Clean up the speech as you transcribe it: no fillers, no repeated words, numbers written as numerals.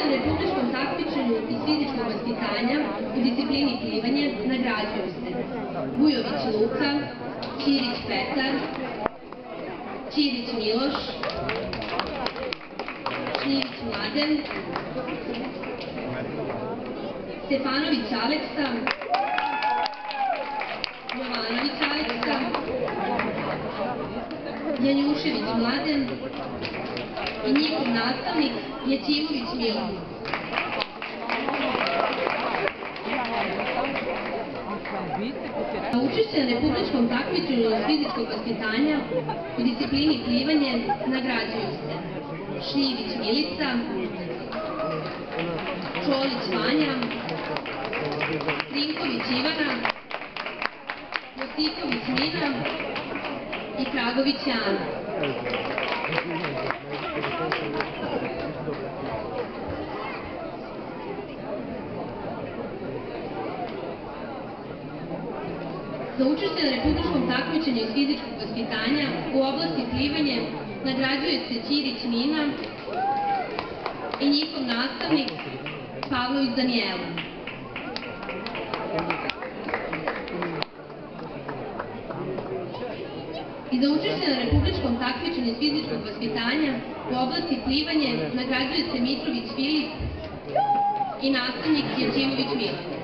na republičkom takmičenju iz fizičkog vaspitanja u disciplini plivanje nagrađuju se Vujović Luka, Ćirić Petar, Ćirić Miloš, Šljivić Mladen, Stefanović Aleksa, Jovanović Aleksa, Janjušević Mladen i njihov nastavnik Ječimović Milo. Za učešće na republičkom takmičenju iz fizičkog vaspitanja u disciplini plivanje nagrađuju se Šljivić Milica, Čolić Vanja, Trinković Ivana, Josipović Nina i Kragović Ana. Za učešće na republičkom takmičenju iz fizičkog vaspitanja u oblasti plivanje nagrađuje se Ćirić Nina i njihov nastavnik Pavlović Danijela. I za učešće na republičkom takmičenju iz fizičkog vaspitanja u oblasti plivanje nagrađuje se Mitrović Filip i nastavnik Ječimović Milo.